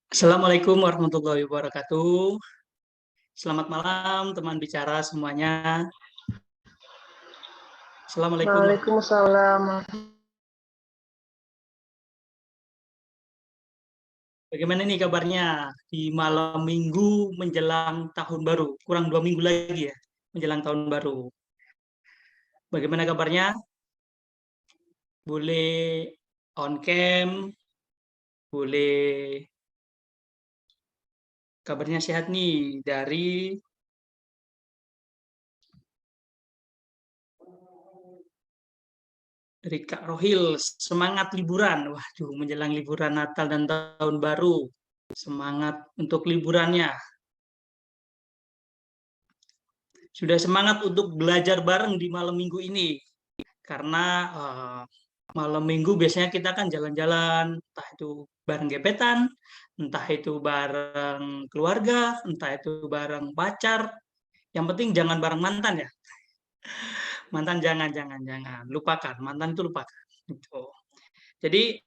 Assalamualaikum warahmatullahi wabarakatuh. Selamat malam teman bicara semuanya. Assalamualaikum. Waalaikumsalam. Bagaimana nih kabarnya di malam minggu menjelang tahun baru? Kurang 2 minggu lagi ya menjelang tahun baru. Bagaimana kabarnya? Boleh on cam, boleh kabarnya sehat nih dari Kak Rohil. Semangat liburan. Waduh, menjelang liburan Natal dan tahun baru. Semangat untuk liburannya. Sudah semangat untuk belajar bareng di malam minggu ini. Karena malam minggu biasanya kita kan jalan-jalan, entah itu bareng gebetan, entah itu bareng keluarga, entah itu bareng pacar. Yang penting jangan bareng mantan ya. Mantan jangan, lupakan. Mantan itu lupakan. Gitu. Jadi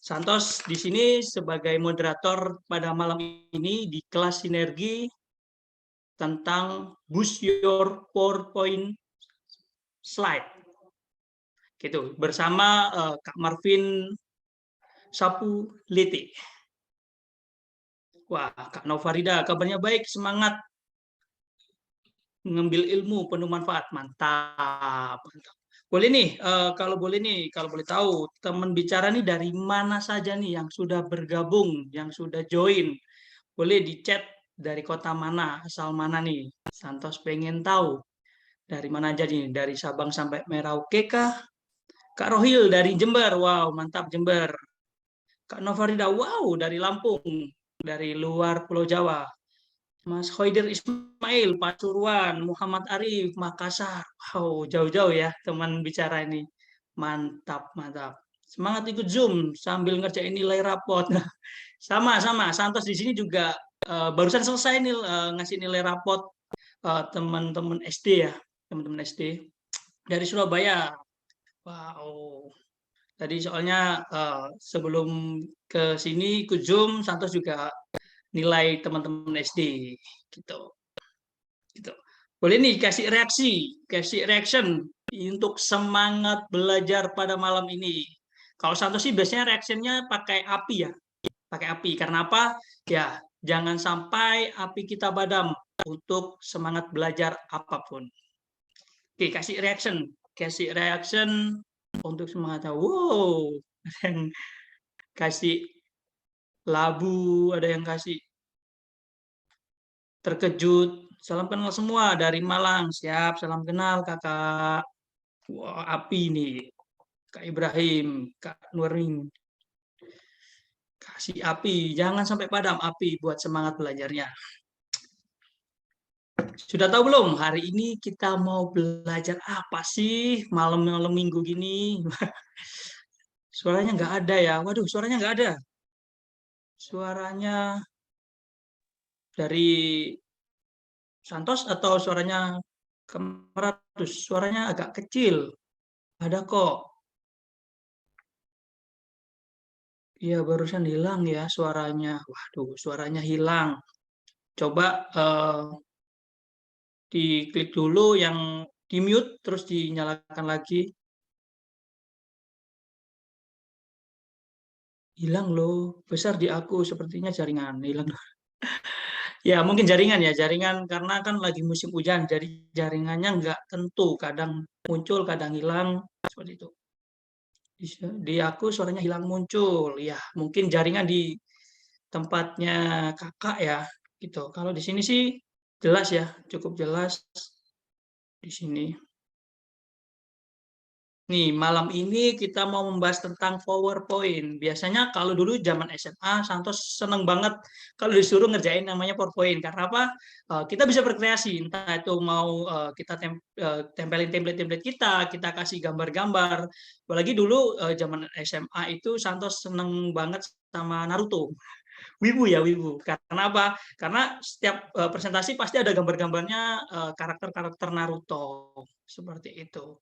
Santos di sini sebagai moderator pada malam ini di kelas sinergi tentang boost your PowerPoint slide gitu bersama Kak Marvin Sapuliti. Wah, Kak Novarida kabarnya baik, semangat mengambil ilmu penuh manfaat. Mantap, mantap. Boleh nih, kalau boleh tahu teman bicara nih dari mana saja nih yang sudah bergabung, yang sudah join. Boleh di chat dari kota mana, asal mana nih. Santos pengen tahu dari mana aja nih, dari Sabang sampai Merauke kah? Kak Rohil dari Jember, wow mantap Jember. Kak Novarida, wow dari Lampung, dari luar Pulau Jawa. Mas Khoidir Ismail, Pasuruan, Muhammad Arif, Makassar. Wow, jauh-jauh ya teman bicara ini. Mantap, mantap. Semangat ikut Zoom sambil ngerjain nilai rapot. Sama-sama, Santos di sini juga barusan selesai nih ngasih nilai rapot teman-teman SD ya, teman-teman SD dari Surabaya. Wow. Tadi soalnya sebelum ke sini ikut Zoom, Santos juga nilai teman-teman SD gitu. Gitu. Boleh nih kasih reaction untuk semangat belajar pada malam ini. Kalau Santos sih biasanya reactionnya pakai api ya, pakai api. Karena apa? Ya, jangan sampai api kita padam untuk semangat belajar apapun. Oke, kasih reaction untuk semangatnya. Wow, yang kasih labu, ada yang kasih terkejut. Salam kenal semua dari Malang. Siap, salam kenal kakak. Wah, api nih. Kak Ibrahim, Kak Nurin. Kasih api, jangan sampai padam api buat semangat belajarnya. Sudah tahu belum, hari ini kita mau belajar apa sih malam-malam minggu gini? Suaranya nggak ada ya. Waduh, suaranya nggak ada. Suaranya dari Santos atau suaranya Kemeratus? Suaranya agak kecil. Ada kok. Iya, barusan hilang ya suaranya. Waduh, suaranya hilang. Coba diklik dulu yang di mute, terus dinyalakan lagi. Hilang loh, besar di aku sepertinya jaringan. Hilang. Ya, mungkin jaringan ya, jaringan karena kan lagi musim hujan, jadi jaringannya nggak tentu. Kadang muncul, kadang hilang, seperti itu. Di aku suaranya hilang muncul. Ya, mungkin jaringan di tempatnya kakak ya, gitu. Kalau di sini sih jelas ya, cukup jelas di sini. Nih, malam ini kita mau membahas tentang PowerPoint. Biasanya kalau dulu zaman SMA, Santos seneng banget kalau disuruh ngerjain namanya PowerPoint. Karena apa? Kita bisa berkreasi. Entah itu mau kita tempelin template-template kita kasih gambar-gambar. Apalagi dulu zaman SMA itu Santos seneng banget sama Naruto. Wibu ya, wibu. Karena apa? Karena setiap presentasi pasti ada gambar-gambarnya karakter-karakter Naruto. Seperti itu.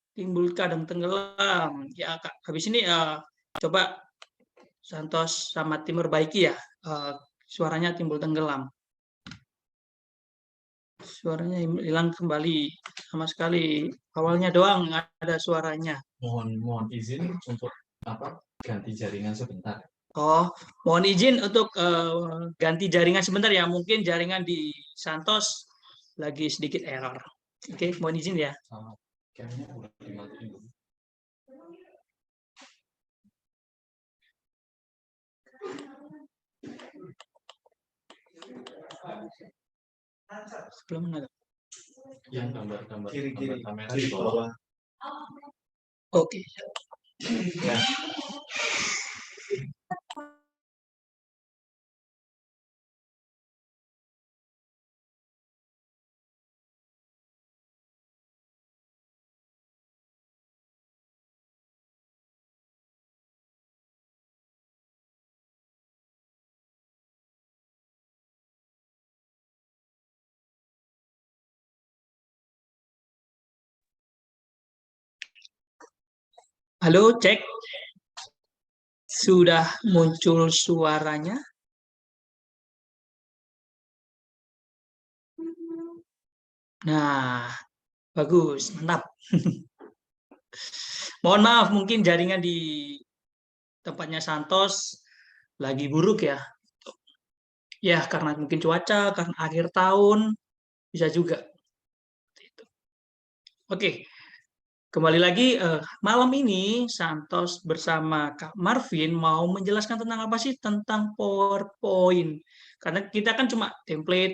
Timbul kadang tenggelam. Ya, Kak. Habis ini coba Santos sama tim Perbaiki ya. Suaranya timbul tenggelam. Suaranya hilang kembali sama sekali. Awalnya doang ada suaranya. Mohon izin untuk ganti jaringan sebentar. Oh, mohon izin untuk ganti jaringan sebentar ya. Mungkin jaringan di Santos lagi sedikit error. Oke, mohon izin ya. Kayaknya udah dimatiin. Sebelum ada. Yang gambar kiri kamera di bawah. Oke. Ya. Halo, cek. Sudah muncul suaranya? Nah, bagus, mantap. Mohon maaf, mungkin jaringan di tempatnya Santos lagi buruk ya. Ya, karena mungkin cuaca, karena akhir tahun, bisa juga. Oke, kembali lagi, malam ini Santos bersama Kak Marvin mau menjelaskan tentang apa sih? Tentang PowerPoint. Karena kita kan cuma template,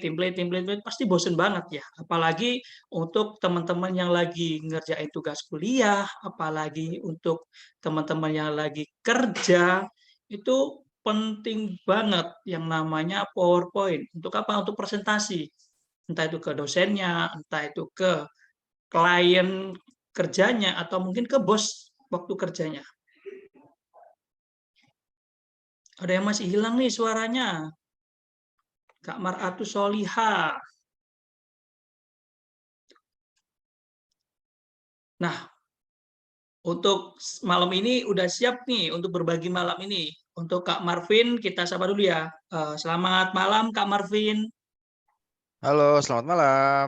pasti bosen banget ya. Apalagi untuk teman-teman yang lagi ngerjain tugas kuliah, apalagi untuk teman-teman yang lagi kerja, itu penting banget yang namanya PowerPoint. Untuk apa? Untuk presentasi. Entah itu ke dosennya, entah itu ke klien kerjanya, atau mungkin ke bos waktu kerjanya. Ada yang masih hilang nih suaranya. Kak Maratu Soliha. Nah, untuk malam ini udah siap nih untuk berbagi malam ini. Untuk Kak Marvin, kita sapa dulu ya. Selamat malam Kak Marvin. Halo, selamat malam.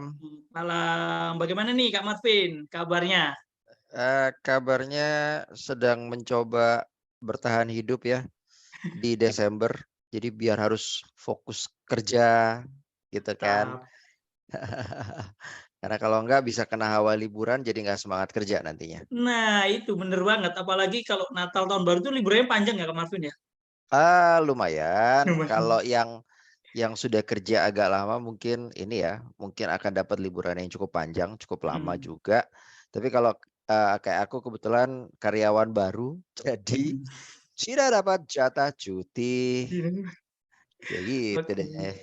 Malam. Bagaimana nih Kak Marvin kabarnya? Kabarnya sedang mencoba bertahan hidup ya di Desember. Jadi biar harus fokus kerja gitu kan. Karena kalau enggak bisa kena hawa liburan jadi nggak semangat kerja nantinya. Nah, itu bener banget. Apalagi kalau Natal tahun baru itu liburnya panjang ya Kak Marvin ya? Lumayan. Lumayan. Kalau yang sudah kerja agak lama mungkin ini ya, mungkin akan dapat liburan yang cukup panjang, cukup lama juga. Tapi kalau kayak aku kebetulan karyawan baru, jadi tidak dapat jatah cuti. Ya gitu Oke. deh.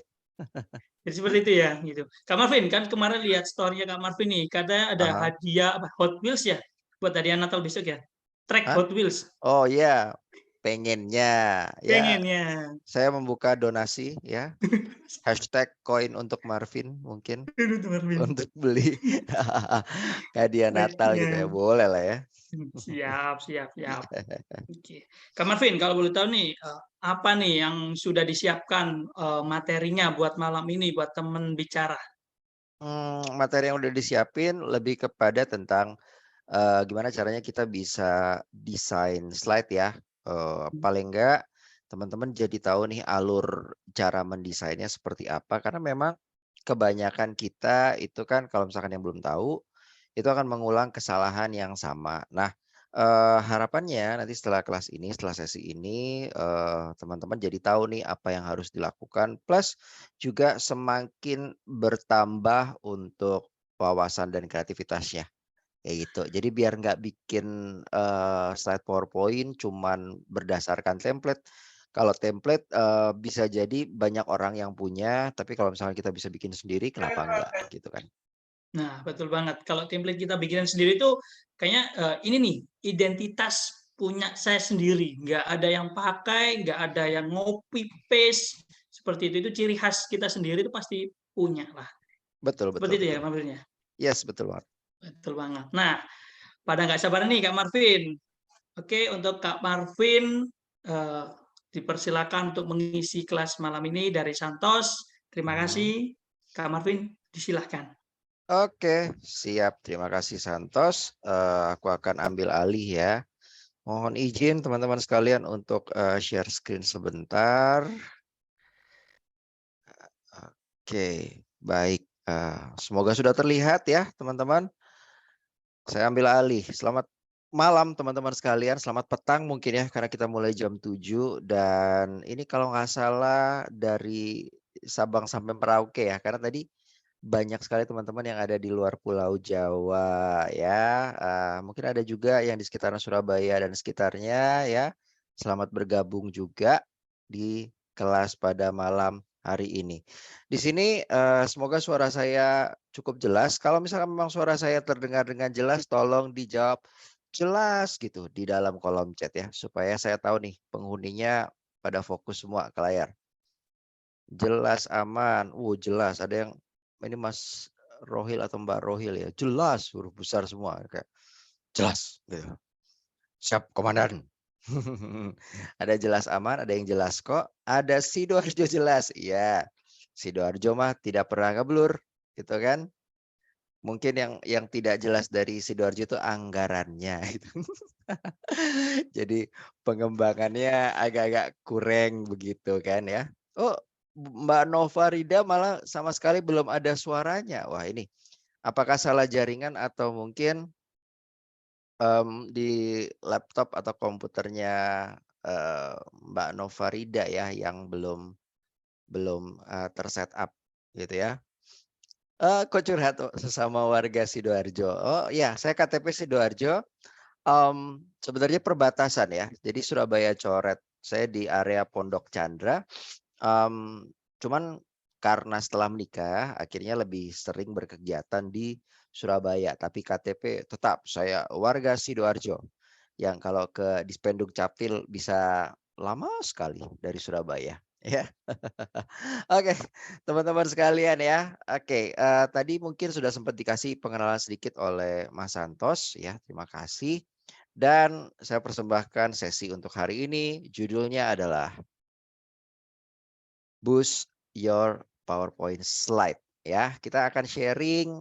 Jadi seperti itu ya, gitu. Kak Marvin, kan kemarin lihat story-nya Kak Marvin nih, katanya ada Aha. hadiah apa Hot Wheels ya buat hadiah Natal besok ya. Trek Hah? Hot Wheels. Oh iya, pengennya ya. Pengennya. Saya membuka donasi ya. #koin untuk Marvin mungkin Aduh, tuh Marvin. untuk beli hadiah Natal gitu ya. Baiknya. Boleh lah ya. Siap, siap, siap. Oke. Kak Marvin, kalau boleh tahu nih, apa nih yang sudah disiapkan materinya buat malam ini, buat temen bicara? Materi yang udah disiapin lebih kepada tentang gimana caranya kita bisa desain slide ya. Paling enggak teman-teman jadi tahu nih alur cara mendesainnya seperti apa. Karena memang kebanyakan kita itu kan kalau misalkan yang belum tahu, itu akan mengulang kesalahan yang sama. Nah, harapannya nanti setelah kelas ini, setelah sesi ini, teman-teman jadi tahu nih apa yang harus dilakukan, plus juga semakin bertambah untuk wawasan dan kreativitasnya. Kayak gitu. Jadi biar nggak bikin, slide PowerPoint cuman berdasarkan template. Kalau template, bisa jadi banyak orang yang punya, tapi kalau misalnya kita bisa bikin sendiri, kenapa enggak, gitu kan. Nah, betul banget. Kalau template kita bikin sendiri itu kayaknya ini nih, identitas punya saya sendiri. Nggak ada yang pakai, nggak ada yang ngopi paste seperti itu. Itu ciri khas kita sendiri itu pasti punya lah. Betul Seperti betul itu ya betul. maksudnya. Yes, betul banget. Betul banget. Nah, pada nggak sabar nih Kak Marvin. Oke, untuk Kak Marvin dipersilakan untuk mengisi kelas malam ini dari Santos. Terima kasih. Kak Marvin, disilahkan. Oke, siap. Terima kasih Santos. Aku akan ambil alih ya. Mohon izin teman-teman sekalian untuk share screen sebentar. Oke, baik. Semoga sudah terlihat ya teman-teman. Saya ambil alih. Selamat malam teman-teman sekalian. Selamat petang mungkin ya karena kita mulai jam 7 dan ini kalau nggak salah dari Sabang sampai Merauke ya. Karena tadi banyak sekali teman-teman yang ada di luar Pulau Jawa ya. Mungkin ada juga yang di sekitaran Surabaya dan sekitarnya ya. Selamat bergabung juga di kelas pada malam hari ini. Di sini semoga suara saya cukup jelas. Kalau misalkan memang suara saya terdengar dengan jelas, tolong dijawab jelas gitu di dalam kolom chat ya. Supaya saya tahu nih penghuninya pada fokus semua ke layar. Jelas, aman. Jelas. Ada yang ini Mas Rohil atau Mbak Rohil ya. Jelas, huruf besar semua. Kayak jelas gitu. Siap, komandan. Ada jelas aman, ada yang jelas kok. Ada Sidoarjo jelas. Iya. Sidoarjo mah tidak pernah ngeblur, gitu kan? Mungkin yang tidak jelas dari Sidoarjo itu anggarannya itu. Jadi pengembangannya agak-agak kurang begitu kan ya. Oh, Mbak Nova Rida malah sama sekali belum ada suaranya. Wah, ini apakah salah jaringan atau mungkin di laptop atau komputernya Mbak Nova Rida ya yang belum tersetup gitu ya. Kok curhat sesama warga Sidoarjo. Oh ya, saya KTP Sidoarjo. Sebenarnya perbatasan ya. Jadi Surabaya Coret. Saya di area Pondok Chandra. Cuman karena setelah menikah akhirnya lebih sering berkegiatan di Surabaya. Tapi KTP tetap saya warga Sidoarjo. Yang kalau ke Dispenduk Capil bisa lama sekali dari Surabaya. Ya. Oke, teman-teman sekalian ya. Oke, tadi mungkin sudah sempat dikasih pengenalan sedikit oleh Mas Santos ya. Terima kasih. Dan saya persembahkan sesi untuk hari ini. Judulnya adalah Boost Your PowerPoint Slide. Ya, kita akan sharing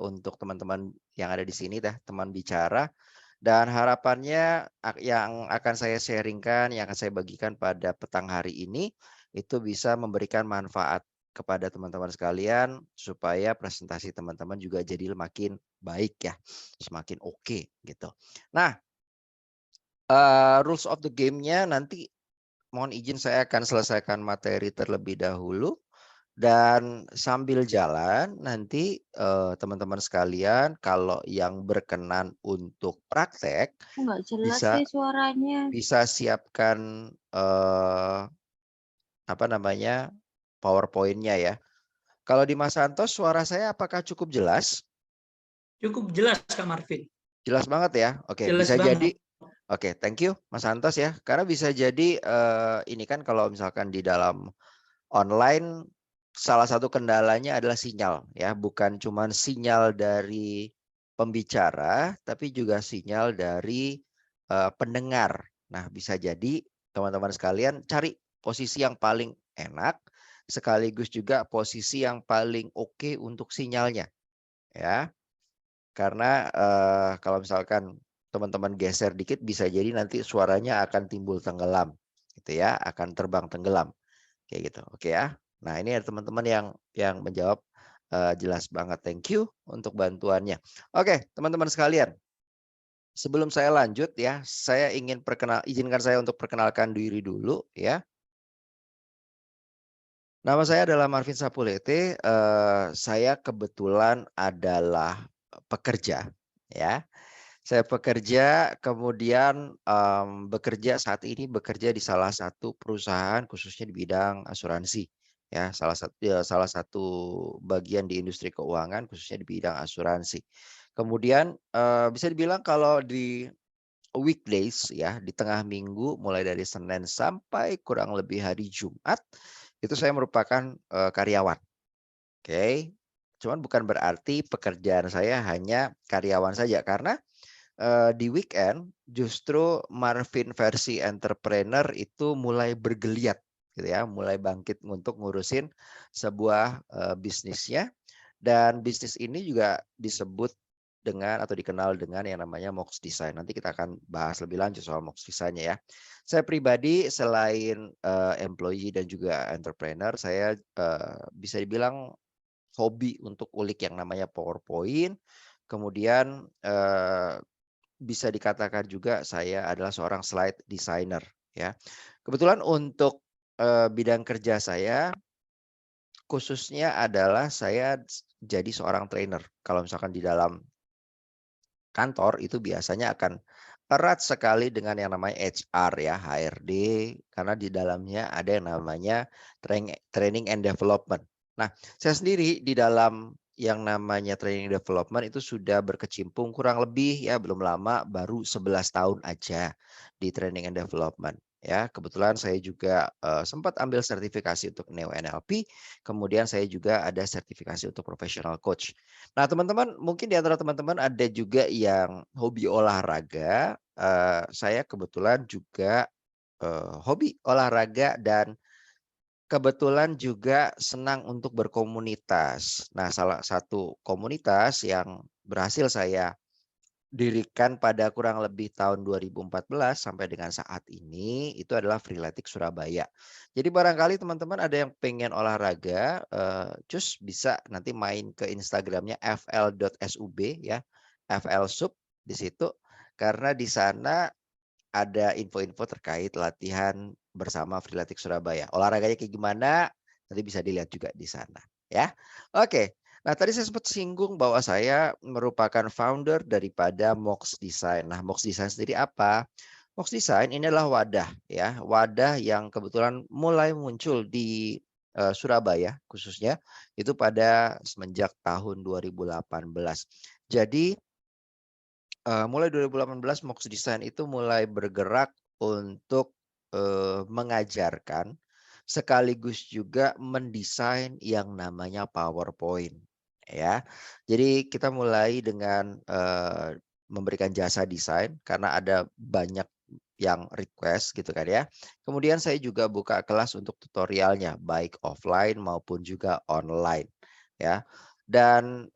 untuk teman-teman yang ada di sini, teman bicara. Dan harapannya yang akan saya sharingkan, yang akan saya bagikan pada petang hari ini, itu bisa memberikan manfaat kepada teman-teman sekalian, supaya presentasi teman-teman juga jadi makin baik ya, semakin oke gitu. Nah, rules of the game-nya nanti mohon izin saya akan selesaikan materi terlebih dahulu. Dan sambil jalan nanti teman-teman sekalian kalau yang berkenan untuk praktek Nggak jelas sih suaranya. bisa siapkan apa namanya PowerPoint-nya ya. Kalau di Mas Santos suara saya apakah cukup jelas? Cukup jelas, Kak Marvin. Jelas banget ya. Oke, Jelas bisa banget. jadi. Oke, thank you Mas Santos ya. Karena bisa jadi ini kan kalau misalkan di dalam online salah satu kendalanya adalah sinyal ya, bukan cuma sinyal dari pembicara tapi juga sinyal dari pendengar. Nah, bisa jadi teman-teman sekalian cari posisi yang paling enak sekaligus juga posisi yang paling oke untuk sinyalnya ya. Karena kalau misalkan teman-teman geser dikit bisa jadi nanti suaranya akan timbul tenggelam gitu ya, akan terbang tenggelam kayak gitu. Oke ya. Nah, ini ada teman-teman yang menjawab jelas banget. Thank you untuk bantuannya. Oke, teman-teman sekalian. Sebelum saya lanjut ya, saya ingin izinkan saya untuk perkenalkan diri dulu ya. Nama saya adalah Marvin Sapulete. Saya kebetulan adalah pekerja ya. Saya pekerja kemudian bekerja saat ini bekerja di salah satu perusahaan khususnya di bidang asuransi ya, salah satu bagian di industri keuangan khususnya di bidang asuransi. Kemudian bisa dibilang kalau di weekdays ya, di tengah minggu mulai dari Senin sampai kurang lebih hari Jumat itu saya merupakan karyawan. Oke. Cuman bukan berarti pekerjaan saya hanya karyawan saja karena di weekend justru Marvin versi entrepreneur itu mulai bergeliat gitu ya, mulai bangkit untuk ngurusin sebuah bisnisnya, dan bisnis ini juga disebut dengan atau dikenal dengan yang namanya Mox Design. Nanti kita akan bahas lebih lanjut soal Mox Design-nya ya. Saya pribadi selain employee dan juga entrepreneur, saya bisa dibilang hobi untuk ulik yang namanya PowerPoint. Kemudian bisa dikatakan juga saya adalah seorang slide designer ya. Kebetulan untuk bidang kerja saya khususnya adalah saya jadi seorang trainer. Kalau misalkan di dalam kantor itu biasanya akan erat sekali dengan yang namanya HR ya, HRD, karena di dalamnya ada yang namanya training and development. Nah, saya sendiri di dalam yang namanya training and development itu sudah berkecimpung kurang lebih ya belum lama, baru 11 tahun aja di training and development. Ya, kebetulan saya juga sempat ambil sertifikasi untuk Neo NLP, kemudian saya juga ada sertifikasi untuk professional coach. Nah, teman-teman, mungkin di antara teman-teman ada juga yang hobi olahraga. Saya kebetulan juga hobi olahraga dan kebetulan juga senang untuk berkomunitas. Nah, salah satu komunitas yang berhasil saya dirikan pada kurang lebih tahun 2014 sampai dengan saat ini itu adalah Freeletics Surabaya. Jadi barangkali teman-teman ada yang pengen olahraga, cus bisa nanti main ke Instagramnya fl.sub ya, flsub di situ, karena di sana ada info-info terkait latihan bersama Freeletics Surabaya. Olahraganya kayak gimana? Nanti bisa dilihat juga di sana ya. Oke. Nah, tadi saya sempat singgung bahwa saya merupakan founder daripada Mox Design. Nah, Mox Design sendiri apa? Mox Design ini adalah wadah ya, wadah yang kebetulan mulai muncul di Surabaya khususnya itu pada semenjak tahun 2018. Jadi mulai 2018 Mox Design itu mulai bergerak untuk mengajarkan sekaligus juga mendesain yang namanya PowerPoint ya. Jadi kita mulai dengan memberikan jasa desain karena ada banyak yang request gitu kan ya. Kemudian saya juga buka kelas untuk tutorialnya baik offline maupun juga online ya. Dan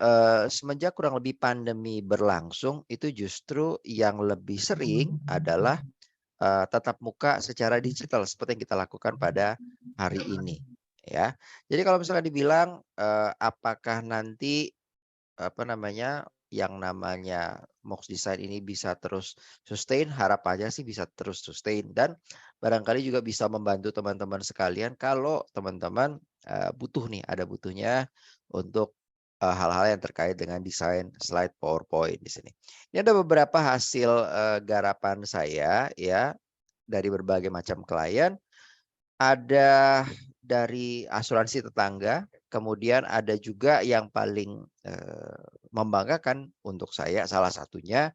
semenjak kurang lebih pandemi berlangsung itu justru yang lebih sering adalah tatap muka secara digital seperti yang kita lakukan pada hari ini ya. Jadi kalau misalkan dibilang apakah nanti apa namanya yang namanya Mox Design ini bisa terus sustain, harapannya sih bisa terus sustain dan barangkali juga bisa membantu teman-teman sekalian kalau teman-teman butuh nih, ada butuhnya untuk hal-hal yang terkait dengan desain slide PowerPoint di sini. Ini ada beberapa hasil garapan saya ya dari berbagai macam klien. Ada dari asuransi tetangga, kemudian ada juga yang paling membanggakan untuk saya, salah satunya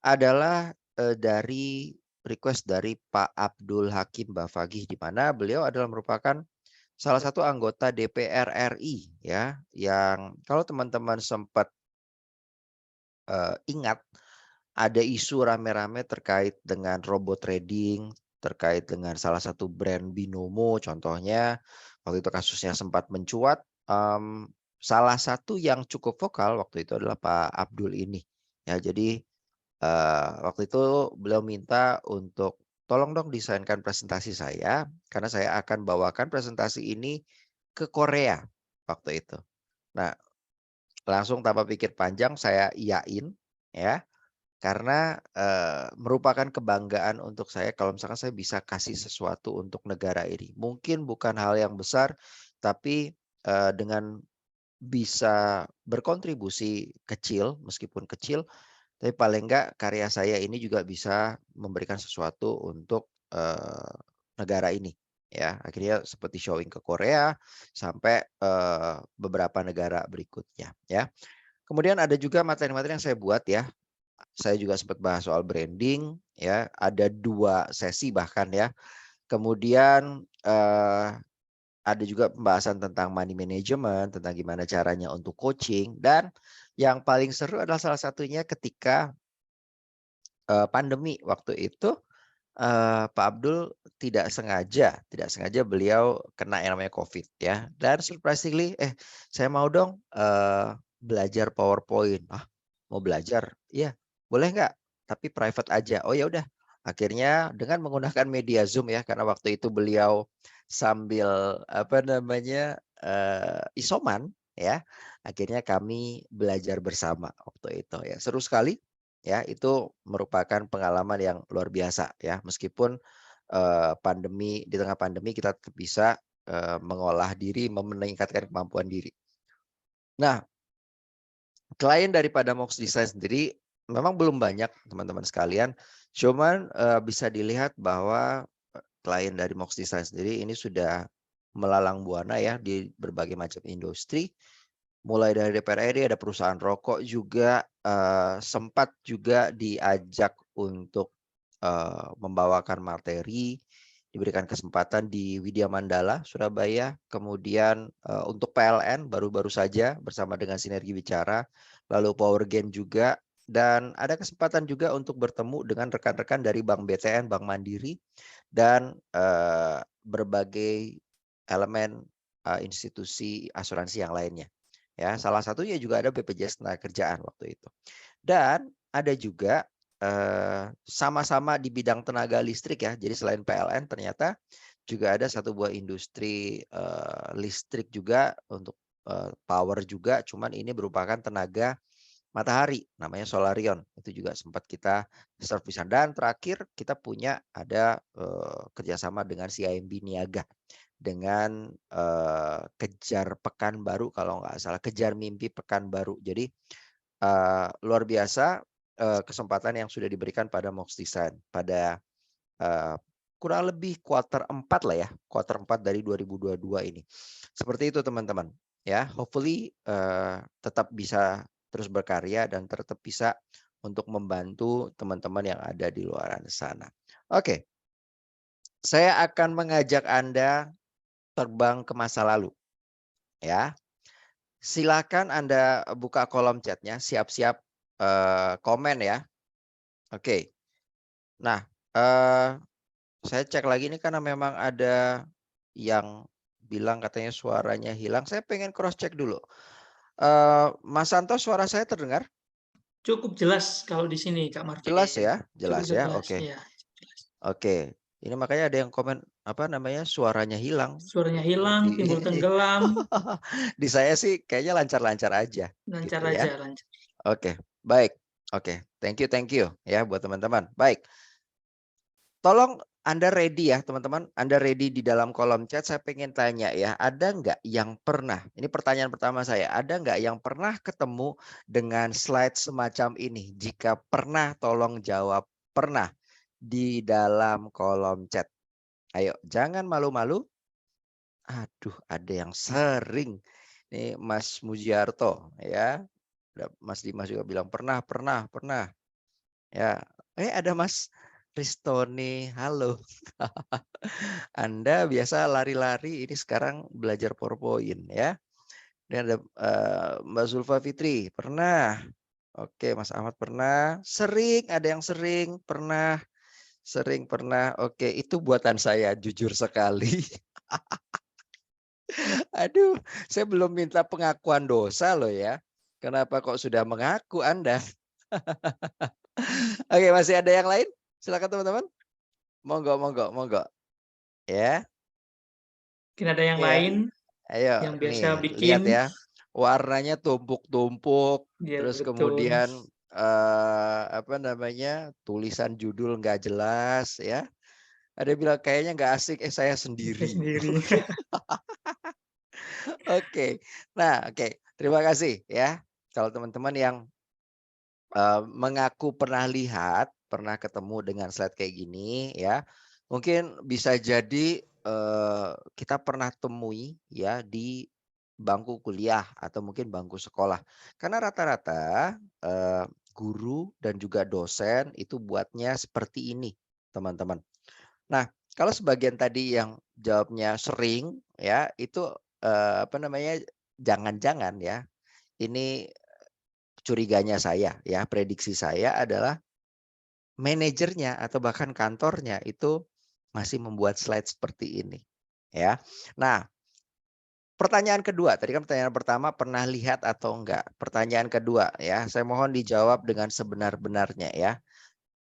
adalah dari request dari Pak Abdul Hakim Bafagih, di mana beliau adalah merupakan salah satu anggota DPR RI ya, yang kalau teman-teman sempat ingat ada isu rame-rame terkait dengan robot trading, terkait dengan salah satu brand Binomo contohnya, waktu itu kasusnya sempat mencuat, salah satu yang cukup vokal waktu itu adalah Pak Abdul ini. Ya jadi, waktu itu beliau minta untuk, "Tolong dong desainkan presentasi saya, karena saya akan bawakan presentasi ini ke Korea," waktu itu. Nah, langsung tanpa pikir panjang saya iyain ya. Karena, merupakan kebanggaan untuk saya kalau misalkan saya bisa kasih sesuatu untuk negara ini. Mungkin bukan hal yang besar, tapi, dengan bisa berkontribusi kecil, meskipun kecil, tapi paling enggak karya saya ini juga bisa memberikan sesuatu untuk, negara ini, ya. Akhirnya seperti showing ke Korea, sampai, beberapa negara berikutnya, ya. Kemudian ada juga materi-materi yang saya buat ya. Saya juga sempat bahas soal branding ya, ada 2 sesi bahkan ya. Kemudian, ada juga pembahasan tentang money management, tentang gimana caranya untuk coaching dan yang paling seru adalah salah satunya ketika pandemi waktu itu, Pak Abdul tidak sengaja beliau kena yang namanya COVID ya, dan surprisingly, saya mau dong, belajar PowerPoint." "Ah, mau belajar?" "Iya, boleh nggak? Tapi private aja." "Oh ya udah." Akhirnya dengan menggunakan media Zoom ya, karena waktu itu beliau sambil apa namanya, isoman ya, akhirnya kami belajar bersama waktu itu ya. Seru sekali ya, itu merupakan pengalaman yang luar biasa ya, meskipun, di tengah pandemi kita tetap bisa, mengolah diri, meningkatkan kemampuan diri. Nah, klien daripada Mox Design sendiri memang belum banyak teman-teman sekalian, cuman, bisa dilihat bahwa, klien dari Mox Design sendiri ini sudah melalang buana ya di berbagai macam industri. Mulai dari DPR RI, ada perusahaan rokok juga, sempat juga diajak untuk, membawakan materi, diberikan kesempatan di Widya Mandala, Surabaya. Kemudian, untuk PLN baru-baru saja bersama dengan Sinergi Bicara, lalu Powergen juga, dan ada kesempatan juga untuk bertemu dengan rekan-rekan dari Bank BTN, Bank Mandiri, dan, berbagai elemen, institusi asuransi yang lainnya. Ya, salah satunya juga ada BPJS Ketenagakerjaan waktu itu. Dan ada juga, sama-sama di bidang tenaga listrik ya. Jadi selain PLN ternyata juga ada satu buah industri, listrik juga untuk, power juga, cuman ini merupakan tenaga matahari, namanya Solarion. Itu juga sempat kita servisan, dan terakhir kita punya ada, kerjasama dengan CIMB Niaga. Dengan, Kejar Pekanbaru kalau nggak salah, Kejar Mimpi Pekanbaru. Jadi, luar biasa, kesempatan yang sudah diberikan pada Mox Design pada, eee, kurang lebih kuartal 4 lah ya, kuartal 4 dari 2022 ini. Seperti itu teman-teman, ya. Hopefully, tetap bisa terus berkarya dan tetap bisa untuk membantu teman-teman yang ada di luaran sana. Oke, saya akan mengajak Anda terbang ke masa lalu, ya. Silakan Anda buka kolom chatnya, siap-siap, komen ya. Oke. Nah, saya cek lagi nih karena memang ada yang bilang katanya suaranya hilang, saya pengen cross check dulu. Mas Santo, suara saya terdengar? Cukup jelas kalau di sini, Kak Jelas Martin. ya? Cukup Jelas ya? jelas, Oke. iya, jelas. Oke. Ini makanya ada yang komen, apa namanya, suaranya hilang. Suaranya hilang, Di timbul tenggelam, di saya sih kayaknya lancar-lancar aja, lancar gitu ya. aja, lancar. Oke, baik. Oke, thank you ya buat teman-teman. Baik, tolong Anda ready ya teman-teman, Anda ready di dalam kolom chat. Saya pengen tanya ya, ada nggak yang pernah, ini pertanyaan pertama saya, ada nggak yang pernah ketemu dengan slide semacam ini? Jika pernah, tolong jawab pernah di dalam kolom chat. Ayo, jangan malu-malu. Aduh, ada yang sering. Nih Mas Mujiarto ya. Mas Dimas juga bilang pernah, pernah, pernah. Ya, ada Mas Ristoni, halo. Anda biasa lari-lari, ini sekarang belajar PowerPoint ya. Dan ada Mbak Zulfa Fitri, pernah. Oke, Mas Ahmad pernah. Sering, ada yang sering, pernah. Sering, pernah. Oke, itu buatan saya, jujur sekali. Aduh, saya belum minta pengakuan dosa loh ya. Kenapa kok sudah mengaku Anda? Oke, masih ada yang lain? Silakan teman-teman. Monggo, monggo, monggo. Ya, Mungkin ada yang ya. lain Ayo, yang biasa nih lihat bikin, ya. Warnanya tumpuk-tumpuk, ya terus betul. kemudian apa namanya? Tulisan judul nggak jelas ya. Ada yang bilang kayaknya nggak asik, saya Saya sendiri. sendiri. Oke. Nah, oke. Terima kasih ya. Kalau teman-teman yang mengaku pernah lihat, pernah ketemu dengan slide kayak gini ya. Mungkin bisa jadi, kita pernah temui ya di bangku kuliah atau mungkin bangku sekolah. Karena rata-rata, guru dan juga dosen itu buatnya seperti ini, teman-teman. Nah, kalau sebagian tadi yang jawabnya sering ya, itu, apa namanya, jangan-jangan ya, ini curiganya saya ya, prediksi saya adalah manajernya atau bahkan kantornya itu masih membuat slide seperti ini, ya. Nah, pertanyaan kedua, tadi kan pertanyaan pertama pernah lihat atau enggak? Pertanyaan kedua ya, saya mohon dijawab dengan sebenar-benarnya ya.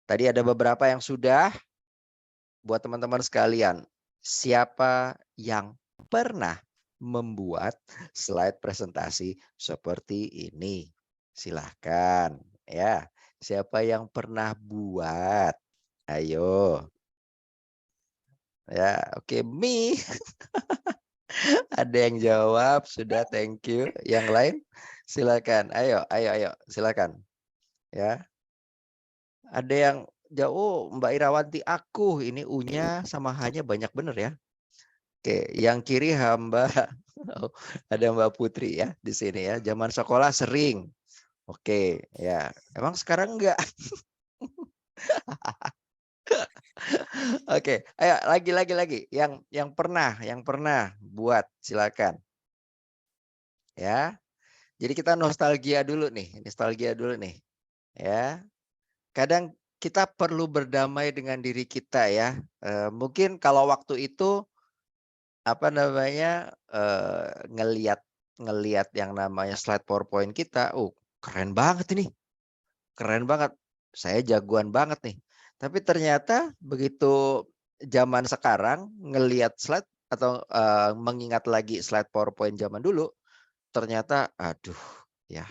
Tadi ada beberapa yang sudah, buat teman-teman sekalian, siapa yang pernah membuat slide presentasi seperti ini? Silahkan ya. Siapa yang pernah buat? Ayo. Ya, oke, me. Ada yang jawab, sudah, thank you. Yang lain, silakan. Ayo, ayo, ayo, silakan. Ya, ada yang jauh, Mbak Irawanti, aku ini U-nya sama H-nya banyak bener ya. Oke, yang kiri hamba, ada Mbak Putri ya di sini ya. Zaman sekolah sering. Oke, ya. Emang sekarang enggak? Oke, ayo lagi. Yang pernah buat, silakan. Ya. Jadi kita nostalgia dulu nih, ya. Kadang kita perlu berdamai dengan diri kita ya. Mungkin kalau waktu itu apa namanya ngelihat ngelihat yang namanya slide PowerPoint kita, keren banget ini, keren banget. Saya jagoan banget nih. Tapi ternyata begitu zaman sekarang ngelihat slide atau mengingat lagi slide PowerPoint zaman dulu, ternyata aduh ya.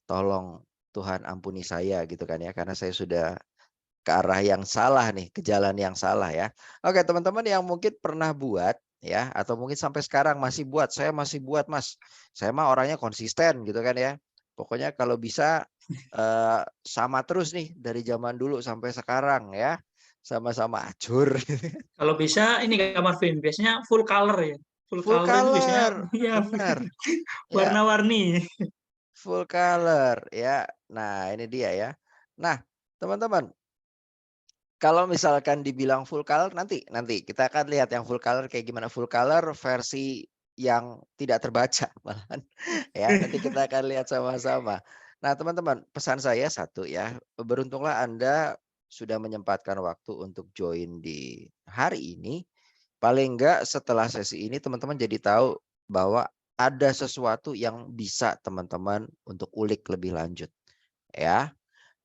Tolong Tuhan ampuni saya gitu kan ya, karena saya sudah ke arah yang salah nih, ke jalan yang salah ya. Oke, teman-teman yang mungkin pernah buat ya, atau mungkin sampai sekarang masih buat, saya masih buat Mas. Saya mah orangnya konsisten gitu kan ya. Pokoknya kalau bisa sama terus nih dari zaman dulu sampai sekarang ya. Sama-sama acur. Kalau bisa ini Kak Marvin, biasanya full color ya. Full Full color itu biasanya color, ya benar. Ya, warna-warni. full color ya. Nah, ini dia ya. Nah, teman-teman, kalau misalkan dibilang full color nanti kita akan lihat yang full color kayak gimana, full color versi yang tidak terbaca malahan ya, nanti kita akan lihat sama-sama. Nah, teman-teman, pesan saya satu ya, beruntunglah Anda sudah menyempatkan waktu untuk join di hari ini. Paling enggak setelah sesi ini teman-teman jadi tahu bahwa ada sesuatu yang bisa teman-teman untuk ulik lebih lanjut ya.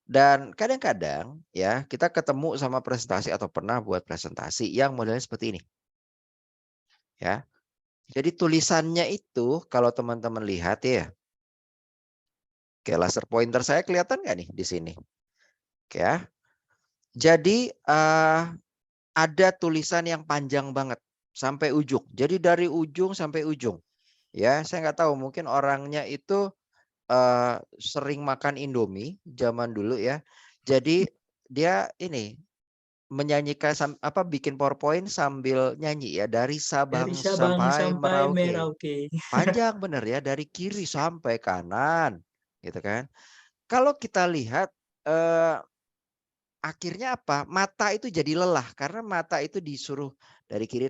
Dan kadang-kadang ya kita ketemu sama presentasi atau pernah buat presentasi yang modelnya seperti ini. Ya. Jadi tulisannya itu kalau teman-teman lihat ya. Oke, laser pointer saya kelihatan nggak nih di sini? Oke ya. Jadi ada tulisan yang panjang banget sampai ujung. Jadi dari ujung sampai ujung. Ya, saya nggak tahu mungkin orangnya itu sering makan Indomie zaman dulu ya. Jadi dia ini menyanyikan bikin PowerPoint sambil nyanyi ya, dari Dari Sabang Sabang sampai sampai Merauke. Merauke. Panjang bener ya, dari kiri sampai kanan, gitu kan. Kalau kita lihat akhirnya apa? Mata itu jadi lelah karena mata itu disuruh dari kiri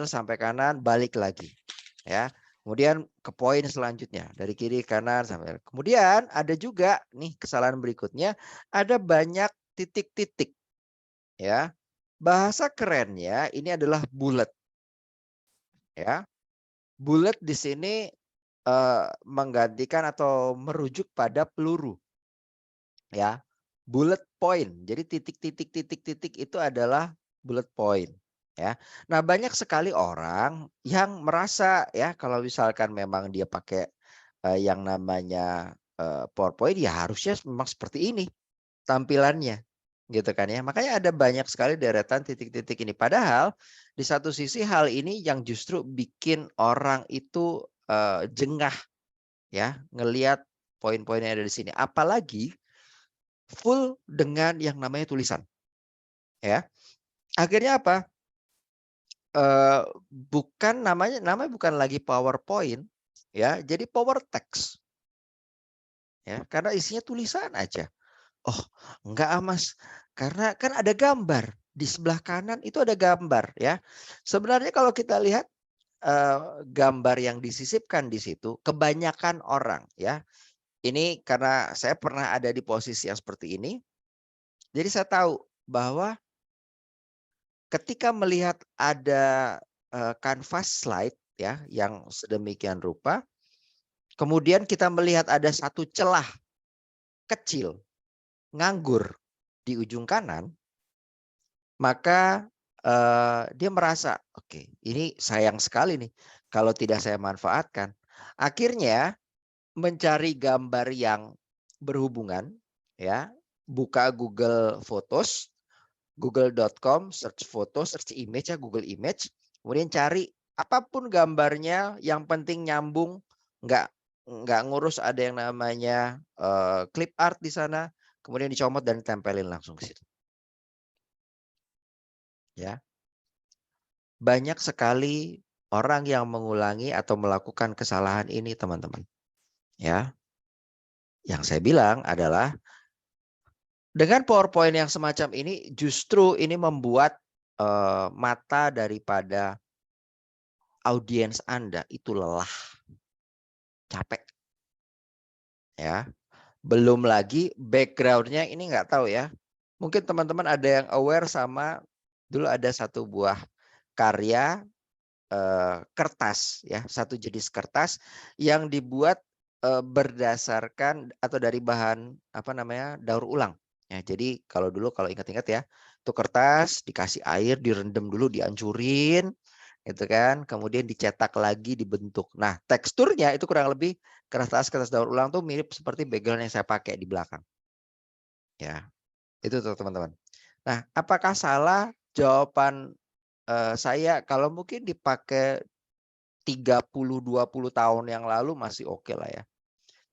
sampai kanan, balik lagi. Ya. Kemudian ke poin selanjutnya, dari kiri kanan sampai. Kemudian ada juga nih kesalahan berikutnya, ada banyak titik-titik. Ya. Bahasa kerennya ini adalah bullet. Ya. Bullet di sini menggantikan atau merujuk pada peluru. Ya. Bullet point. Jadi titik-titik itu adalah bullet point. Ya. Nah, banyak sekali orang yang merasa ya kalau misalkan memang dia pakai yang namanya PowerPoint ya harusnya memang seperti ini tampilannya. Gitu kan ya. Makanya ada banyak sekali deretan titik-titik ini. Padahal di satu sisi hal ini yang justru bikin orang itu jengah ya ngelihat poin-poin yang ada di sini. Apalagi full dengan yang namanya tulisan. Ya. Akhirnya apa? Namanya bukan lagi PowerPoint ya, jadi power text. Ya, karena isinya tulisan aja. Oh, enggak Mas, karena kan ada gambar. Di sebelah kanan itu ada gambar ya. Sebenarnya kalau kita lihat gambar yang disisipkan di situ, kebanyakan orang ya. Ini karena saya pernah ada di posisi yang seperti ini. Jadi saya tahu bahwa ketika melihat ada kanvas slide ya yang sedemikian rupa, kemudian kita melihat ada satu celah kecil nganggur di ujung kanan, maka dia merasa, oke, ini sayang sekali nih kalau tidak saya manfaatkan. Akhirnya mencari gambar yang berhubungan, ya, buka Google Photos, google.com, search foto, search image ya, Google Image, kemudian cari apapun gambarnya, yang penting nyambung, nggak ngurus ada yang namanya clip art di sana, kemudian dicomot dan tempelin langsung ke situ. Ya, banyak sekali orang yang mengulangi atau melakukan kesalahan ini, teman-teman. Ya, yang saya bilang adalah dengan PowerPoint yang semacam ini, justru ini membuat mata daripada audiens Anda itu lelah, capek. Ya, belum lagi background-nya ini nggak tahu ya. Mungkin teman-teman ada yang aware sama dulu ada satu buah karya kertas ya, satu jenis kertas yang dibuat berdasarkan atau dari bahan apa namanya daur ulang. Ya, jadi kalau dulu kalau ingat-ingat ya, itu kertas dikasih air, direndam dulu, dihancurin, gitu kan, kemudian dicetak lagi, dibentuk. Nah, teksturnya itu kurang lebih kertas-kertas daur ulang tuh mirip seperti background yang saya pakai di belakang. Ya, itu tuh teman-teman. Nah, apakah salah? Jawaban saya kalau mungkin dipakai 30-20 tahun yang lalu masih oke lah ya.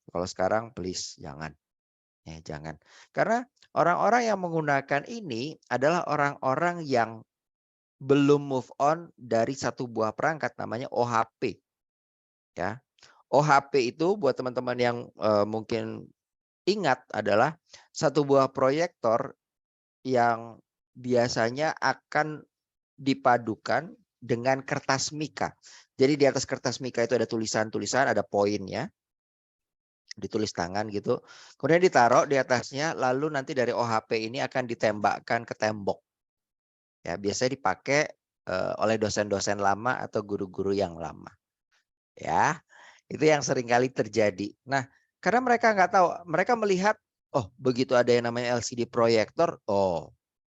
Kalau sekarang please jangan. Ya, jangan. Karena orang-orang yang menggunakan ini adalah orang-orang yang belum move on dari satu buah perangkat namanya OHP. Ya. OHP itu buat teman-teman yang mungkin ingat adalah satu buah proyektor yang biasanya akan dipadukan dengan kertas mika. Jadi di atas kertas mika itu ada tulisan-tulisan, ada poinnya, ditulis tangan gitu. Kemudian ditaruh di atasnya, lalu nanti dari OHP ini akan ditembakkan ke tembok. Ya, biasanya dipakai oleh dosen-dosen lama atau guru-guru yang lama. Ya, itu yang sering kali terjadi. Nah, karena mereka nggak tahu, mereka melihat, oh begitu ada yang namanya LCD proyektor, oh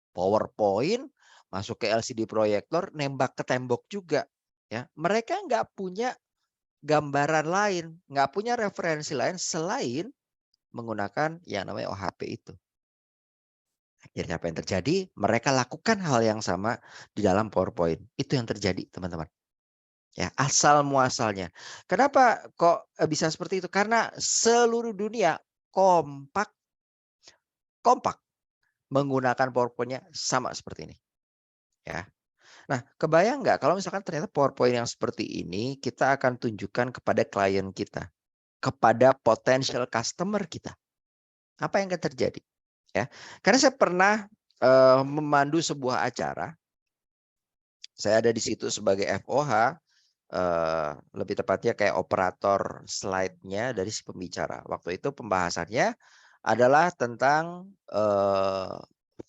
PowerPoint masuk ke LCD proyektor, nembak ke tembok juga. Ya, mereka nggak punya gambaran lain, nggak punya referensi lain selain menggunakan yang namanya OHP itu. Akhirnya apa yang terjadi? Mereka lakukan hal yang sama di dalam PowerPoint. Itu yang terjadi, teman-teman. Ya, asal muasalnya. Kenapa kok bisa seperti itu? Karena seluruh dunia kompak menggunakan PowerPoint-nya sama seperti ini. Ya. Nah, kebayang nggak kalau misalkan ternyata PowerPoint yang seperti ini kita akan tunjukkan kepada klien kita, kepada potential customer kita. Apa yang akan terjadi? Ya, karena saya pernah memandu sebuah acara. Saya ada di situ sebagai FOH, lebih tepatnya kayak operator slide-nya dari si pembicara. Waktu itu pembahasannya adalah tentang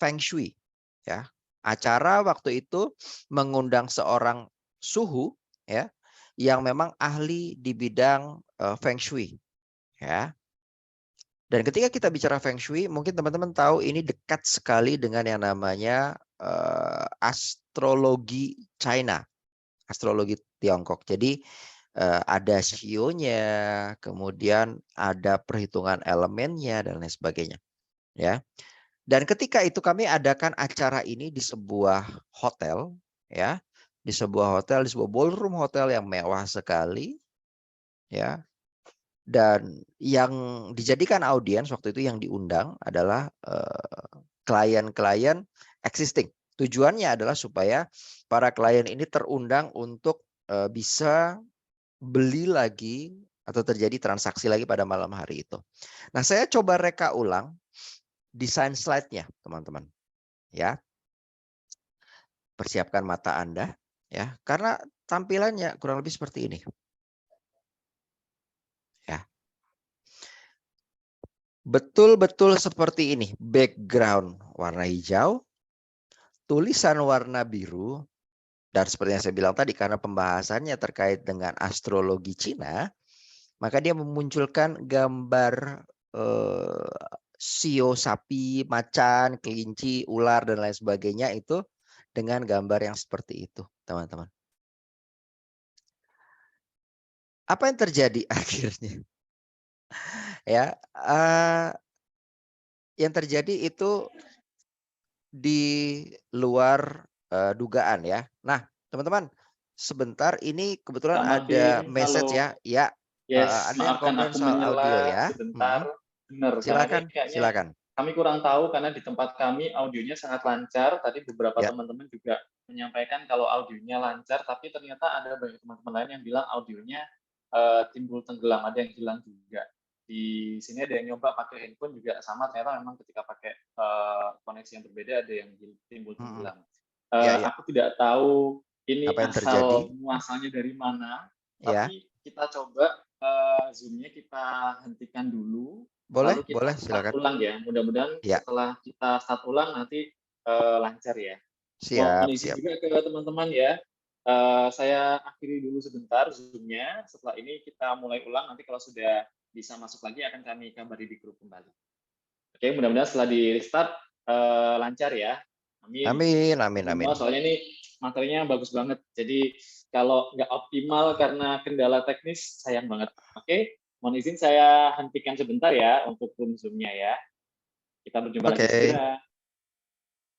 Feng Shui. Ya, acara waktu itu mengundang seorang suhu ya yang memang ahli di bidang Feng Shui. Ya. Dan ketika kita bicara Feng Shui, mungkin teman-teman tahu ini dekat sekali dengan yang namanya astrologi China, astrologi Tiongkok. Jadi ada shio-nya, kemudian ada perhitungan elemennya dan lain sebagainya. Ya. Dan ketika itu kami adakan acara ini di sebuah hotel, ya, di sebuah ballroom hotel yang mewah sekali, ya. Dan yang dijadikan audiens waktu itu yang diundang adalah klien-klien existing. Tujuannya adalah supaya para klien ini terundang untuk bisa beli lagi atau terjadi transaksi lagi pada malam hari itu. Nah, saya coba reka ulang desain slide-nya, teman-teman. Ya. Persiapkan mata Anda, ya. Karena tampilannya kurang lebih seperti ini. Ya. Betul-betul seperti ini. Background warna hijau, tulisan warna biru, dan seperti yang saya bilang tadi, karena pembahasannya terkait dengan astrologi Cina, maka dia memunculkan gambar sio, sapi, macan, kelinci, ular, dan lain sebagainya itu dengan gambar yang seperti itu, teman-teman. Apa yang terjadi akhirnya? Ya, yang terjadi itu di luar dugaan ya. Nah, teman-teman, sebentar ini kebetulan Kak ada Marvin, message halo. ya. Ya, Yes, ada yang maafkan komplain aku soal audio menyela ya. sebentar. Benar, karena ini Silakan, kayaknya silakan. kami kurang tahu karena di tempat kami audionya sangat lancar. Tadi beberapa Ya. teman-teman juga menyampaikan kalau audionya lancar, tapi ternyata ada banyak teman-teman lain yang bilang audionya timbul tenggelam, ada yang hilang juga. Di sini ada yang nyoba pakai handphone juga sama, ternyata memang ketika pakai koneksi yang berbeda ada yang timbul tenggelam. Ya, ya. Aku tidak tahu ini Apa yang terjadi? asal muasalnya dari mana, Ya. tapi kita coba Zoom-nya kita hentikan dulu, Boleh, lalu kita boleh, start silakan. ulang ya. Mudah-mudahan Ya. setelah kita start ulang nanti lancar ya. Siap, Mohon izin siap. juga ke teman-teman ya. Saya akhiri dulu sebentar Zoom-nya. Setelah ini kita mulai ulang. Nanti kalau sudah bisa masuk lagi akan kami kabari di grup kembali. Oke, mudah-mudahan setelah di restart lancar ya. Amin. Amin, amin, amin. Semua soalnya ini materinya bagus banget. Jadi kalau nggak optimal karena kendala teknis, sayang banget. Oke, mohon izin saya hentikan sebentar ya untuk room Zoom-nya ya. Kita berjumpa lagi Oke. segera.